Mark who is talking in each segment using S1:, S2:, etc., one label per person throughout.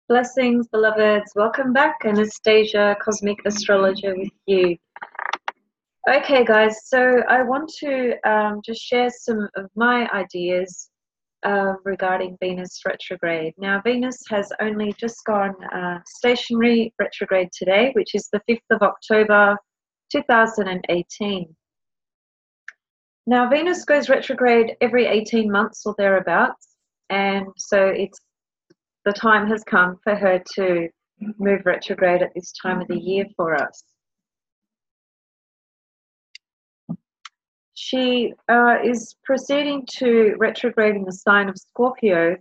S1: Blessings, beloveds. Welcome back. Anastasia, Cosmic Astrologer with you. Okay, guys, so I want to just share some of my ideas regarding Venus retrograde. Now, Venus has only just gone stationary retrograde today, which is the 5th of October, 2018. Now, Venus goes retrograde every 18 months or thereabouts, and so the time has come for her to move retrograde at this time of the year for us. She is proceeding to retrograde in the sign of Scorpio,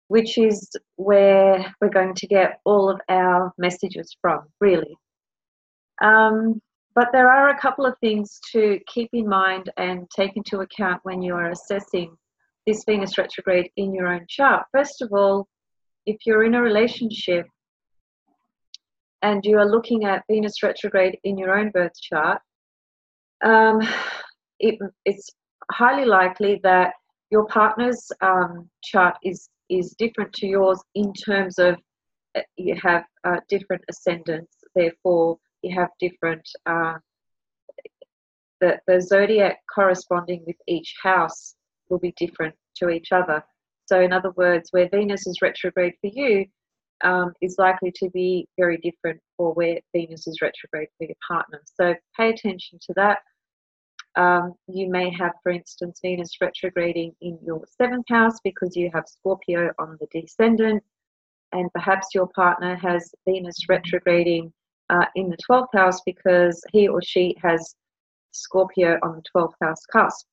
S1: which is where we're going to get all of our messages from, really. But there are a couple of things to keep in mind and take into account when you are assessing this Venus retrograde in your own chart. First of all, if you're in a relationship and you are looking at Venus retrograde in your own birth chart, it's highly likely that your partner's chart is different to yours in terms of you have different ascendants, therefore you have different, the zodiac corresponding with each house will be different to each other. So in other words, where Venus is retrograde for you is likely to be very different for where Venus is retrograde for your partner. So pay attention to that. You may have, for instance, Venus retrograding in your 7th house because you have Scorpio on the descendant, and perhaps your partner has Venus retrograding in the 12th house because he or she has Scorpio on the 12th house cusp.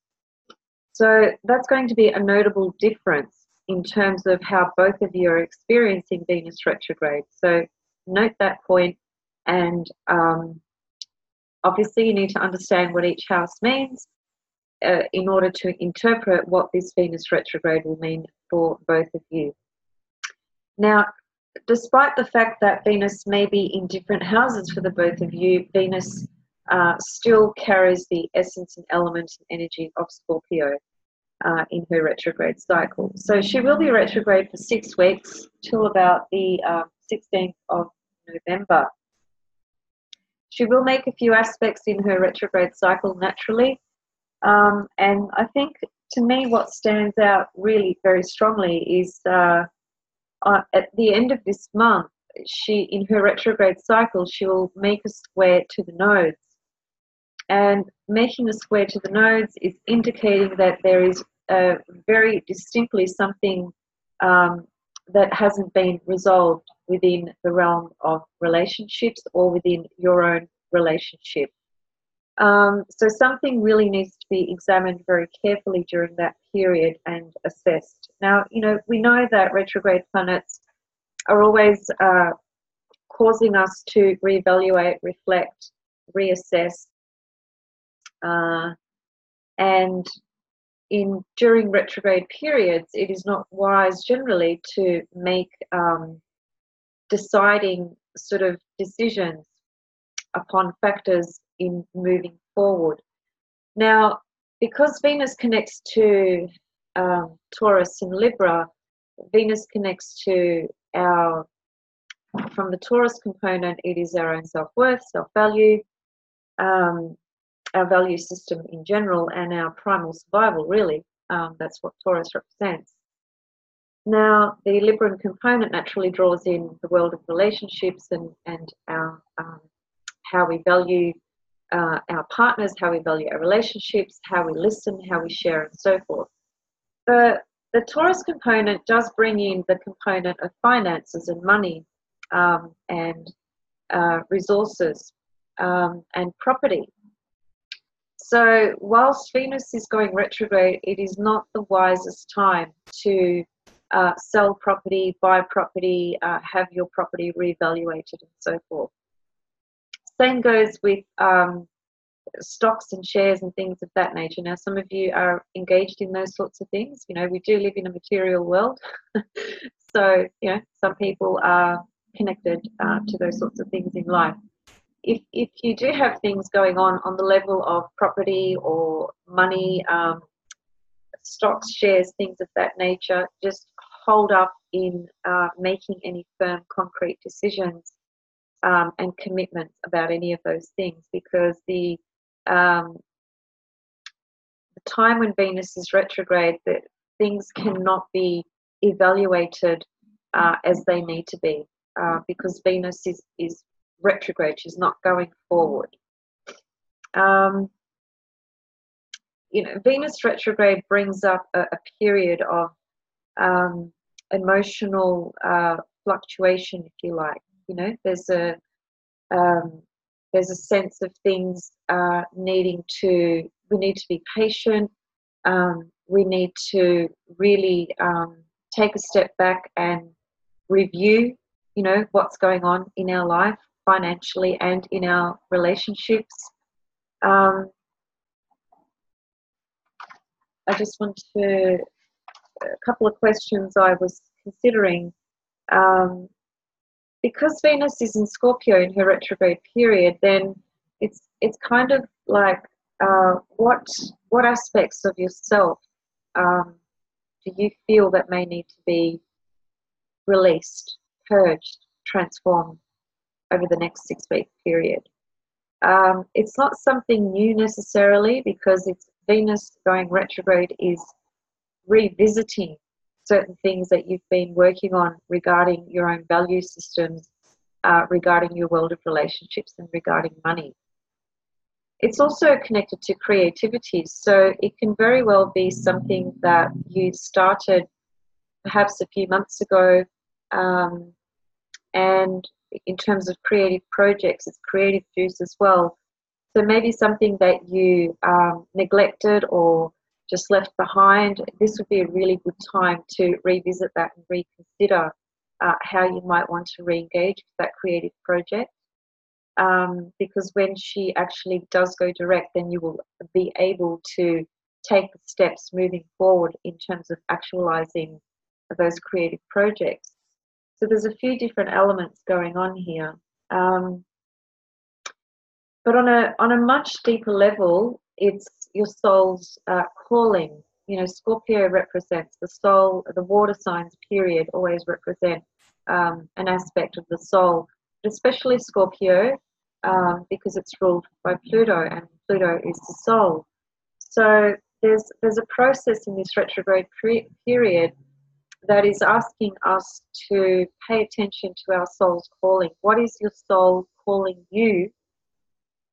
S1: So that's going to be a notable difference in terms of how both of you are experiencing Venus retrograde. So note that point, and obviously you need to understand what each house means in order to interpret what this Venus retrograde will mean for both of you. Now, despite the fact that Venus may be in different houses for the both of you, Venus still carries the essence and element and energy of Scorpio in her retrograde cycle. So she will be retrograde for 6 weeks till about the 16th of November. She will make a few aspects in her retrograde cycle naturally. And I think, to me, what stands out really very strongly is at the end of this month, in her retrograde cycle, she will make a square to the nodes. And making a square to the nodes is indicating that there is very distinctly something that hasn't been resolved within the realm of relationships or within your own relationship. So something really needs to be examined very carefully during that period and assessed. Now, we know that retrograde planets are always causing us to reevaluate, reflect, reassess, and during retrograde periods, it is not wise generally to make deciding sort of decisions upon factors in moving forward. Now, because Venus connects to Taurus and Libra, Venus connects to from the Taurus component, it is our own self-worth, self-value, our value system in general, and our primal survival, really. That's what Taurus represents. Now, the Libran component naturally draws in the world of relationships and our how we value our partners, how we value our relationships, how we listen, how we share, and so forth. The Taurus component does bring in the component of finances and money and resources and property. So whilst Venus is going retrograde, it is not the wisest time to sell property, buy property, have your property reevaluated, and so forth. Same goes with stocks and shares and things of that nature. Now, some of you are engaged in those sorts of things. We do live in a material world. So, some people are connected to those sorts of things in life. If you do have things going on the level of property or money, stocks, shares, things of that nature, just hold up in making any firm, concrete decisions and commitments about any of those things, because the time when Venus is retrograde, that things cannot be evaluated as they need to be, because Venus is retrograde. She's not going forward. Venus retrograde brings up a period of emotional fluctuation, if you like. There's a sense of things we need to be patient. We need to really take a step back and review, what's going on in our life financially and in our relationships. I just want to, a couple of questions I was considering. Because Venus is in Scorpio in her retrograde period, then it's kind of like what aspects of yourself do you feel that may need to be released, purged, transformed over the next 6-week period? It's not something new necessarily, because it's Venus going retrograde is revisiting certain things that you've been working on regarding your own value systems, regarding your world of relationships, and regarding money. It's also connected to creativity, so it can very well be something that you started perhaps a few months ago, and in terms of creative projects, it's creative juice as well. So maybe something that you neglected or just left behind, this would be a really good time to revisit that and reconsider how you might want to re-engage with that creative project. Because when she actually does go direct, then you will be able to take the steps moving forward in terms of actualizing those creative projects. So there's a few different elements going on here. But on a much deeper level, it's your soul's calling. Scorpio represents the soul. The water signs, period, always represent an aspect of the soul, but especially Scorpio, because it's ruled by Pluto, and Pluto is the soul. So there's a process in this retrograde period that is asking us to pay attention to our soul's calling. What is your soul calling you,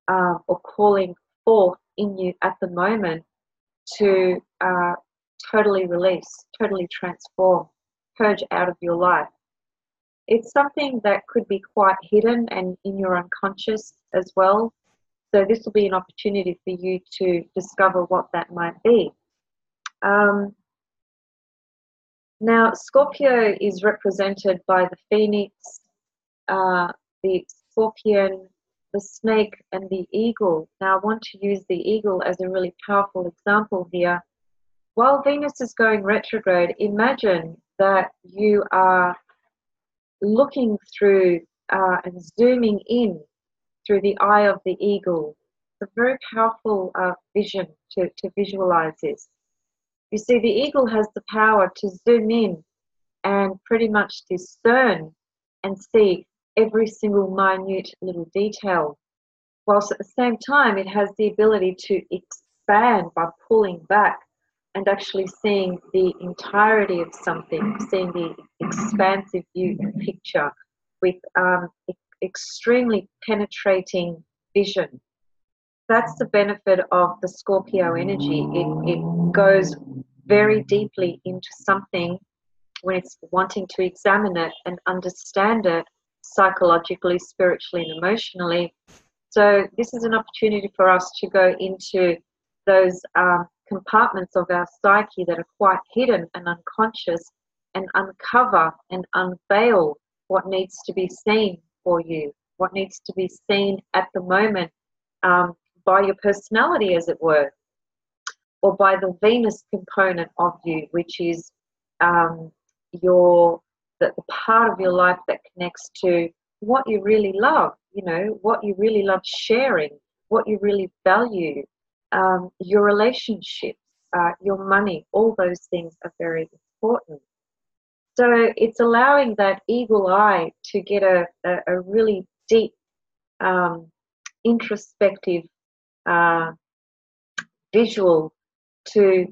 S1: or calling forth in you at the moment to totally release, totally transform, purge out of your life? It's something that could be quite hidden and in your unconscious as well. So this will be an opportunity for you to discover what that might be. Now, Scorpio is represented by the phoenix, the scorpion, the snake, and the eagle. Now, I want to use the eagle as a really powerful example here. While Venus is going retrograde, imagine that you are looking through and zooming in through the eye of the eagle. It's a very powerful vision to visualize this. You see, the eagle has the power to zoom in and pretty much discern and see every single minute little detail, whilst at the same time it has the ability to expand by pulling back and actually seeing the entirety of something, seeing the expansive view and picture with extremely penetrating vision. That's the benefit of the Scorpio energy. It goes very deeply into something when it's wanting to examine it and understand it psychologically, spiritually, and emotionally. So this is an opportunity for us to go into those compartments of our psyche that are quite hidden and unconscious, and uncover and unveil what needs to be seen for you, what needs to be seen at the moment by your personality, as it were, or by the Venus component of you, which is the part of your life that connects to what you really love, what you really love sharing, what you really value, your relationships, your money. All those things are very important. So it's allowing that eagle eye to get a really deep, introspective visual to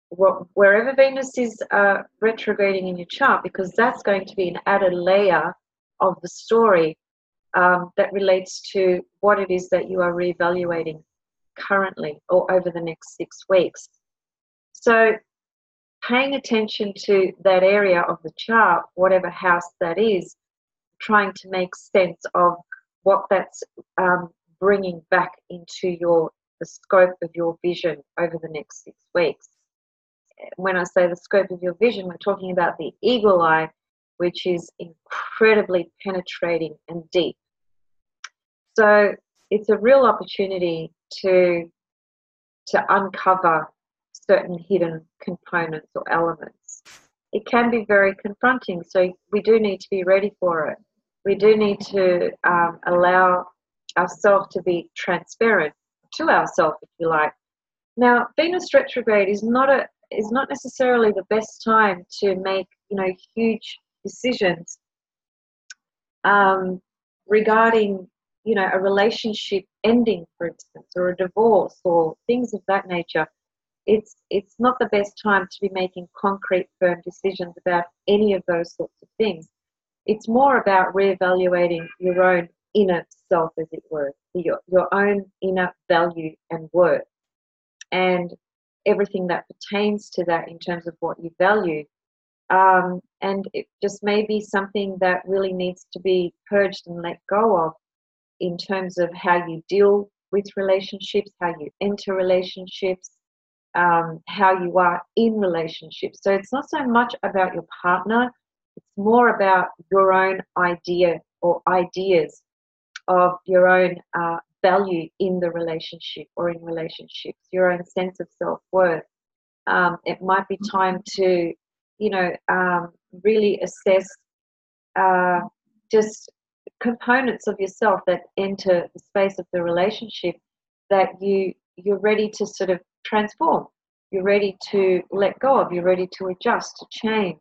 S1: wherever Venus is retrograding in your chart, because that's going to be an added layer of the story that relates to what it is that you are reevaluating currently or over the next 6 weeks. So paying attention to that area of the chart, whatever house that is, trying to make sense of what that's bringing back into the scope of your vision over the next 6 weeks. When I say the scope of your vision, we're talking about the eagle eye, which is incredibly penetrating and deep. So it's a real opportunity to uncover certain hidden components or elements. It can be very confronting, so we do need to be ready for it. We do need to allow ourselves to be transparent to ourselves, if you like. Now, Venus retrograde is not necessarily the best time to make huge decisions regarding a relationship ending, for instance, or a divorce or things of that nature. It's not the best time to be making concrete, firm decisions about any of those sorts of things. It's more about reevaluating your own inner self, as it were, your own inner value and worth, and everything that pertains to that in terms of what you value. And it just may be something that really needs to be purged and let go of in terms of how you deal with relationships, how you enter relationships, how you are in relationships. So it's not so much about your partner, it's more about your own idea or ideas of your own value in the relationship or in relationships, your own sense of self-worth. It might be time to, really assess just components of yourself that enter the space of the relationship that you're ready to sort of transform, you're ready to let go of, you're ready to adjust, to change,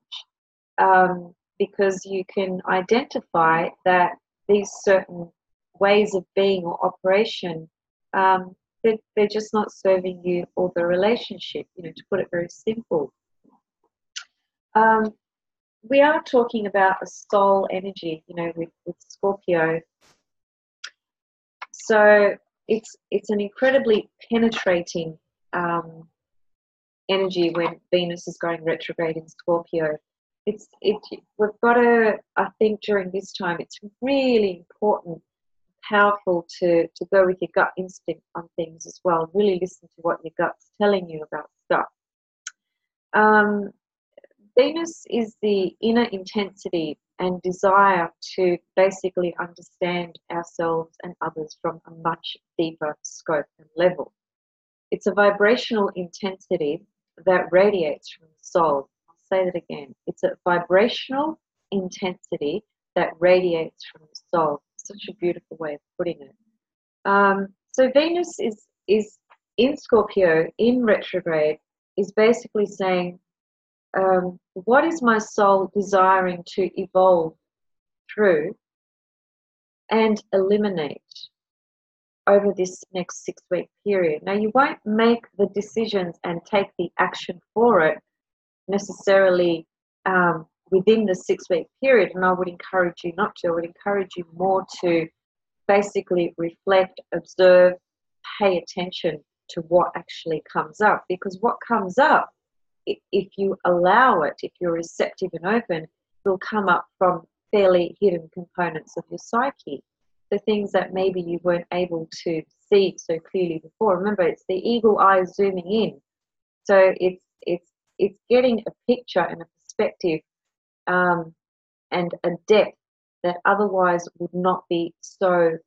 S1: because you can identify that these certain ways of being or operation, they're just not serving you or the relationship, to put it very simple. We are talking about a soul energy, with Scorpio. So it's an incredibly penetrating energy when Venus is going retrograde in Scorpio. We've got to, I think during this time, it's really important, powerful to go with your gut instinct on things as well. Really listen to what your gut's telling you about stuff. Venus is the inner intensity and desire to basically understand ourselves and others from a much deeper scope and level. It's a vibrational intensity that radiates from the soul. I'll say that again. It's a vibrational intensity that radiates from the soul. Such a beautiful way of putting it. So Venus is in Scorpio, in retrograde, is basically saying, what is my soul desiring to evolve through and eliminate over this next 6-week period? Now, you won't make the decisions and take the action for it necessarily within the 6-week period, and I would encourage you not to. I would encourage you more to basically reflect, observe, pay attention to what actually comes up, because what comes up, if you allow it, if you're receptive and open, will come up from fairly hidden components of your psyche, the things that maybe you weren't able to see so clearly before. Remember, it's the eagle eye zooming in, so it's getting a picture and a perspective and a depth that otherwise would not be so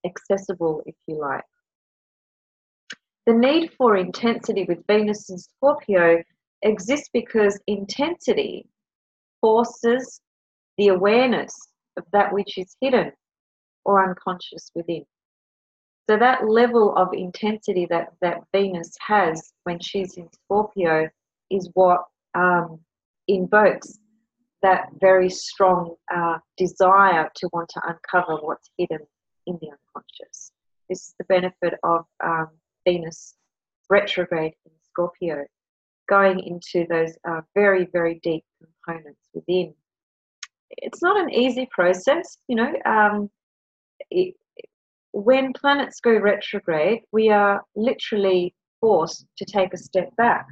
S1: accessible, if you like. The need for intensity with Venus and Scorpio exists because intensity forces the awareness of that which is hidden or unconscious within. So that level of intensity that Venus has when she's in Scorpio is what invokes that very strong desire to want to uncover what's hidden in the unconscious. This is the benefit of Venus retrograde in Scorpio, going into those very, very deep components within. It's not an easy process, you know. When planets go retrograde, we are literally forced to take a step back.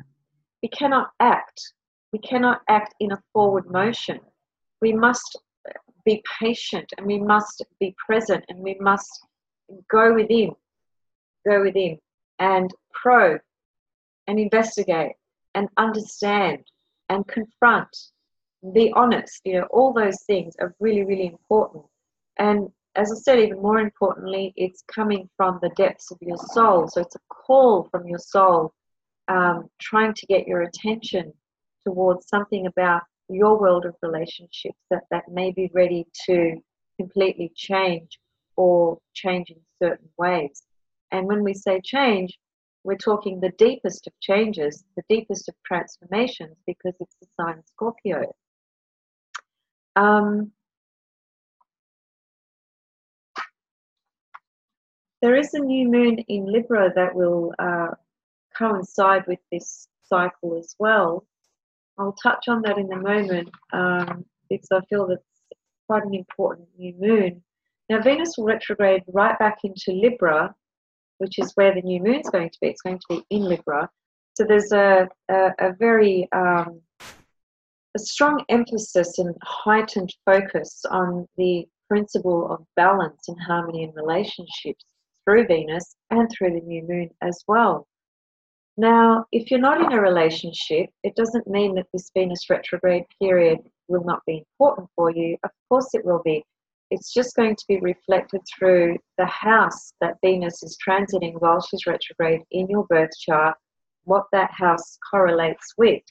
S1: We cannot act. We cannot act in a forward motion. We must be patient, and we must be present, and we must go within and probe and investigate and understand and confront, be honest. You know, all those things are really, really important. And as I said, even more importantly, it's coming from the depths of your soul. So it's a call from your soul, trying to get your attention towards something about your world of relationships that may be ready to completely change or change in certain ways. And when we say change, we're talking the deepest of changes, the deepest of transformations, because it's the sign of Scorpio. There is a new moon in Libra that will coincide with this cycle as well. I'll touch on that in a moment, because I feel that's quite an important new moon. Now, Venus will retrograde right back into Libra, which is where the new moon's going to be. It's going to be in Libra. So there's a very a strong emphasis and heightened focus on the principle of balance and harmony in relationships through Venus and through the new moon as well. Now, if you're not in a relationship, it doesn't mean that this Venus retrograde period will not be important for you. Of course it will be. It's just going to be reflected through the house that Venus is transiting while she's retrograde in your birth chart, what that house correlates with.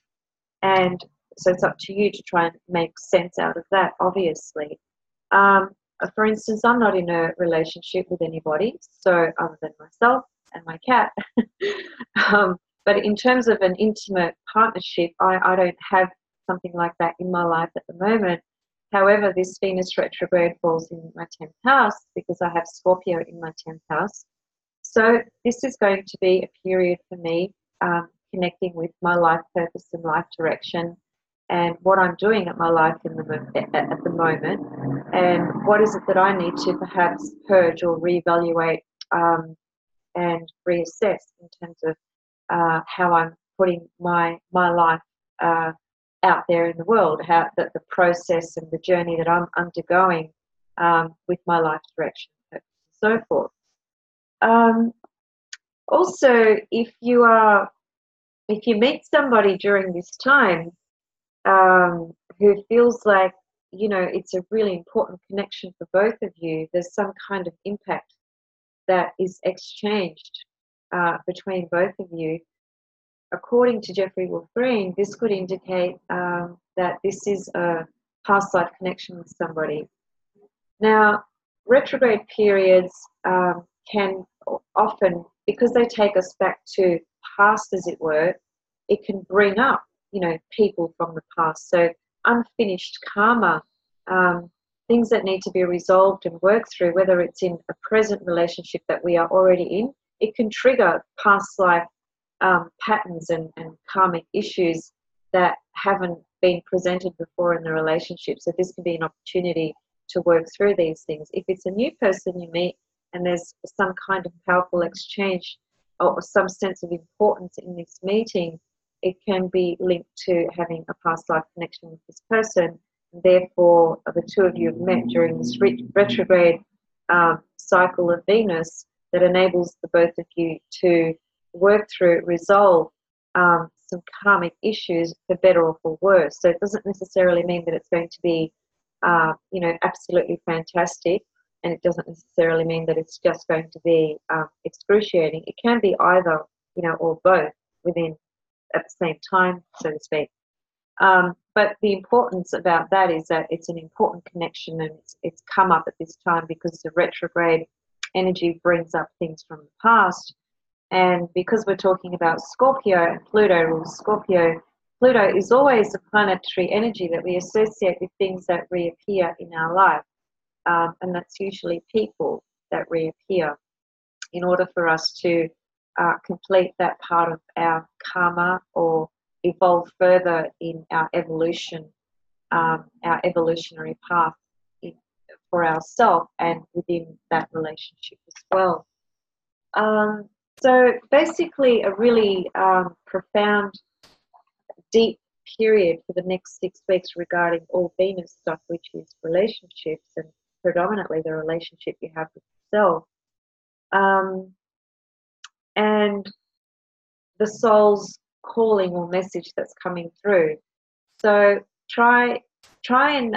S1: And so it's up to you to try and make sense out of that, obviously. For instance, I'm not in a relationship with anybody, so other than myself and my cat. But in terms of an intimate partnership, I don't have something like that in my life at the moment. However, this Venus retrograde falls in my 10th house because I have Scorpio in my 10th house. So this is going to be a period for me connecting with my life purpose and life direction, and what I'm doing at my life at the moment, and what is it that I need to perhaps purge or reevaluate and reassess in terms of how I'm putting my life out there in the world, how that the process and the journey that I'm undergoing with my life direction, and so forth. Also, if you meet somebody during this time who feels like, you know, it's a really important connection for both of you, there's some kind of impact that is exchanged between both of you. According to Jeffrey Wolf Green, this could indicate that this is a past life connection with somebody. Now, retrograde periods can often, because they take us back to past, as it were, it can bring up, you know, people from the past. So unfinished karma, things that need to be resolved and worked through, whether it's in a present relationship that we are already in, it can trigger past life patterns and karmic issues that haven't been presented before in the relationship. So this can be an opportunity to work through these things. If it's a new person you meet and there's some kind of powerful exchange or some sense of importance in this meeting, it can be linked to having a past life connection with this person. Therefore, the two of you have met during this retrograde cycle of Venus that enables the both of you to work through, resolve some karmic issues for better or for worse. So it doesn't necessarily mean that it's going to be, you know, absolutely fantastic, and it doesn't necessarily mean that it's just going to be excruciating. It can be either, you know, or both within at the same time, so to speak. But the importance about that is that it's an important connection, and it's come up at this time because the retrograde energy brings up things from the past. And because we're talking about Scorpio and Pluto rules Scorpio, Pluto is always a planetary energy that we associate with things that reappear in our life. And that's usually people that reappear in order for us to complete that part of our karma or evolve further in our evolution, our evolutionary path for ourselves and within that relationship as well. So basically a really profound, deep period for the next 6 weeks regarding all Venus stuff, which is relationships and predominantly the relationship you have with yourself. And the soul's calling or message that's coming through. So try and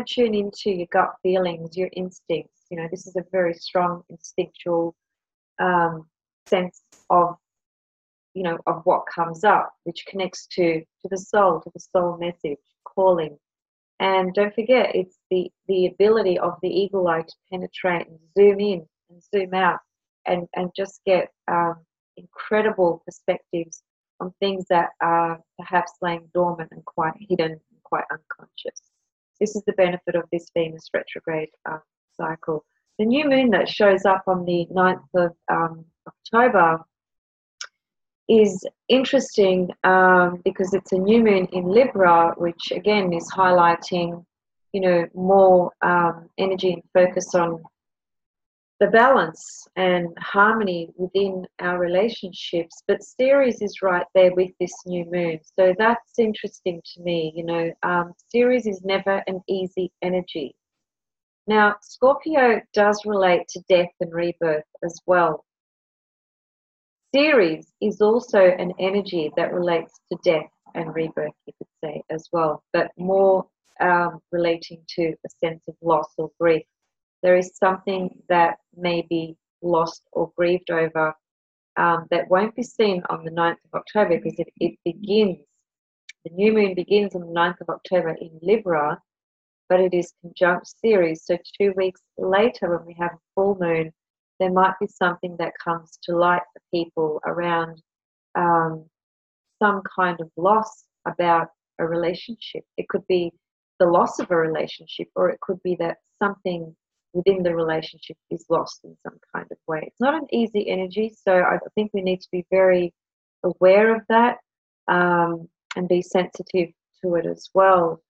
S1: tune into your gut feelings, your instincts. You know, this is a very strong instinctual sense of, you know, of what comes up, which connects to the soul message, calling. And don't forget, it's the ability of the eagle eye to penetrate and zoom in and zoom out and just get incredible perspectives on things that are perhaps laying dormant and quite hidden and quite unconscious. This is the benefit of this Venus retrograde cycle. The new moon that shows up on the 9th of October is interesting because it's a new moon in Libra, which again is highlighting, you know, more energy and focus on the balance and harmony within our relationships. But Ceres is right there with this new moon, so that's interesting to me. You know, Ceres is never an easy energy. Now, Scorpio does relate to death and rebirth as well. Ceres is also an energy that relates to death and rebirth, you could say, as well, but more relating to a sense of loss or grief. There is something that may be lost or grieved over that won't be seen on the 9th of October because it begins, the new moon begins on the 9th of October in Libra, but it is conjunct Ceres. So 2 weeks later, when we have a full moon, there might be something that comes to light for people around some kind of loss about a relationship. It could be the loss of a relationship, or it could be that something within the relationship is lost in some kind of way. It's not an easy energy, so I think we need to be very aware of that and be sensitive to it as well.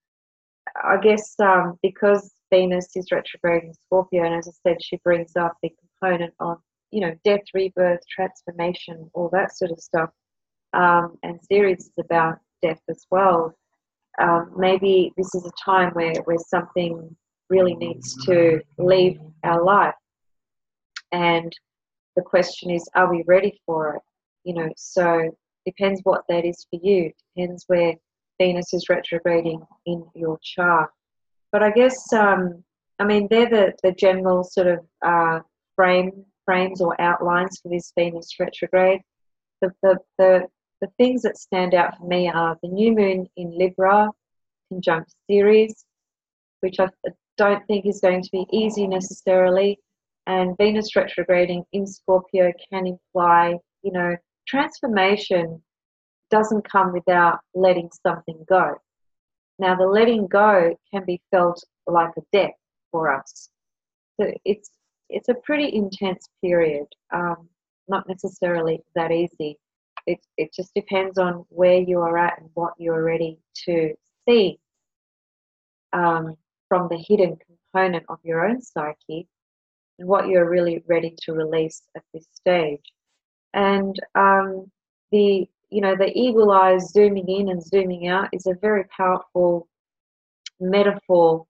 S1: I guess because Venus is retrograde in Scorpio, and as I said, she brings up the component of, you know, death, rebirth, transformation, all that sort of stuff. And Ceres is about death as well. Maybe this is a time where something really needs to leave our life. And the question is, are we ready for it? You know, so depends what that is for you. Depends where Venus is retrograding in your chart. But I guess, I mean, they're the general sort of frames or outlines for this Venus retrograde. The things that stand out for me are the new moon in Libra, conjunct Ceres, which I don't think is going to be easy necessarily. And Venus retrograding in Scorpio can imply, you know, transformation doesn't come without letting something go. Now, the letting go can be felt like a death for us. So it's a pretty intense period, not necessarily that easy. It just depends on where you are at and what you're ready to see from the hidden component of your own psyche and what you're really ready to release at this stage. And the eagle eyes zooming in and zooming out is a very powerful metaphor,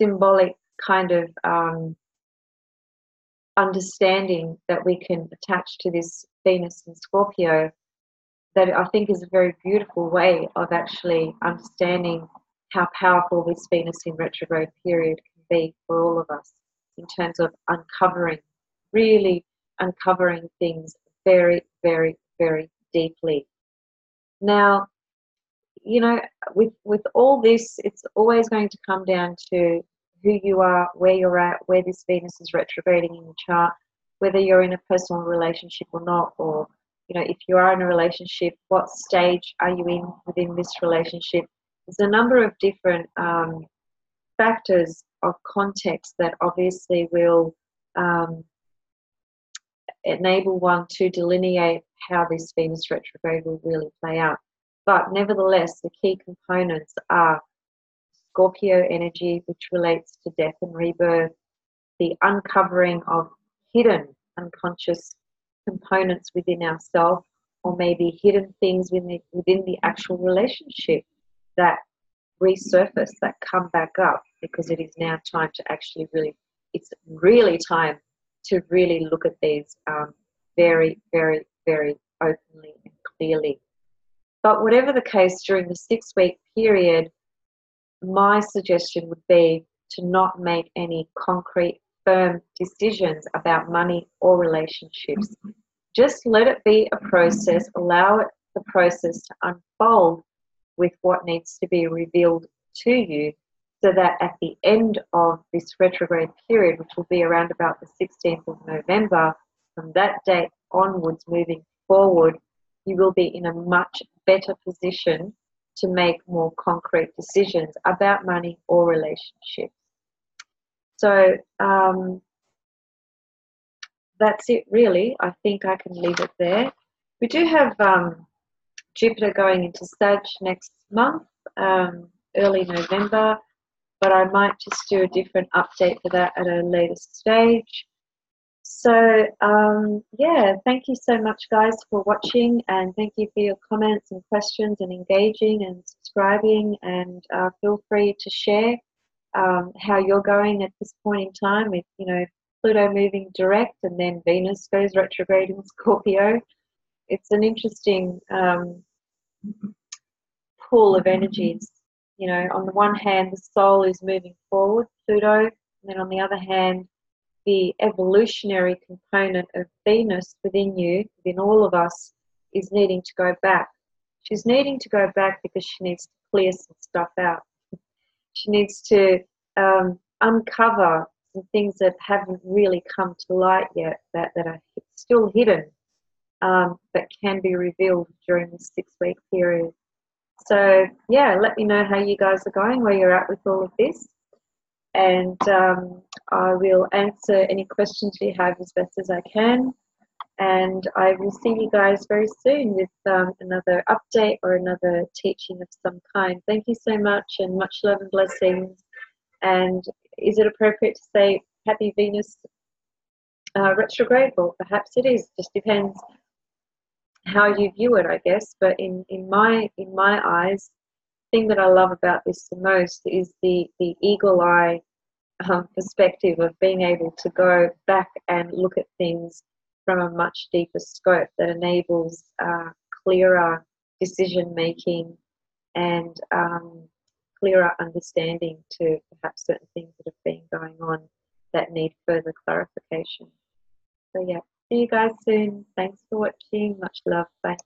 S1: symbolic kind of understanding that we can attach to this Venus and Scorpio, that I think is a very beautiful way of actually understanding how powerful this Venus in retrograde period can be for all of us in terms of really uncovering things very, very, very deeply. Now, you know, with all this, it's always going to come down to who you are, where you're at, where this Venus is retrograding in the chart, whether you're in a personal relationship or not, or, if you are in a relationship, what stage are you in within this relationship? There's a number of different factors of context that obviously will enable one to delineate how this Venus retrograde will really play out. But nevertheless, the key components are Scorpio energy, which relates to death and rebirth, the uncovering of hidden unconscious components within ourselves, or maybe hidden things within the actual relationship that resurface, that come back up, because it is now time to actually it's really time to really look at these very, very, very openly and clearly. But whatever the case, during the 6-week period, my suggestion would be to not make any concrete, firm decisions about money or relationships. Just let it be a process, allow the process to unfold with what needs to be revealed to you, so that at the end of this retrograde period, which will be around about the 16th of November, from that date onwards moving forward, you will be in a much better position to make more concrete decisions about money or relationships. So that's it really. I think I can leave it there. We do have Jupiter going into Sag next month, early November, but I might just do a different update for that at a later stage. So yeah, thank you so much guys for watching, and thank you for your comments and questions and engaging and subscribing, and feel free to share how you're going at this point in time with, Pluto moving direct and then Venus goes retrograde in Scorpio. It's an interesting pool of energies. On the one hand, the soul is moving forward, Pluto, and then on the other hand, the evolutionary component of Venus within you, within all of us, is needing to go back. She's needing to go back because she needs to clear some stuff out. She needs to uncover some things that haven't really come to light yet, that are still hidden, but can be revealed during this 6-week period. So yeah, let me know how you guys are going, where you're at with all of this, and I will answer any questions you have as best as I can, and I will see you guys very soon with another update or another teaching of some kind. Thank you so much, and much love and blessings. And is it appropriate to say happy Venus retrograde? Well, perhaps it is. Just depends how you view it, I guess. But in my eyes, the thing that I love about this the most is the eagle eye perspective of being able to go back and look at things from a much deeper scope that enables clearer decision making and clearer understanding to perhaps certain things that have been going on that need further clarification. So yeah, see you guys soon. Thanks for watching. Much love. Bye.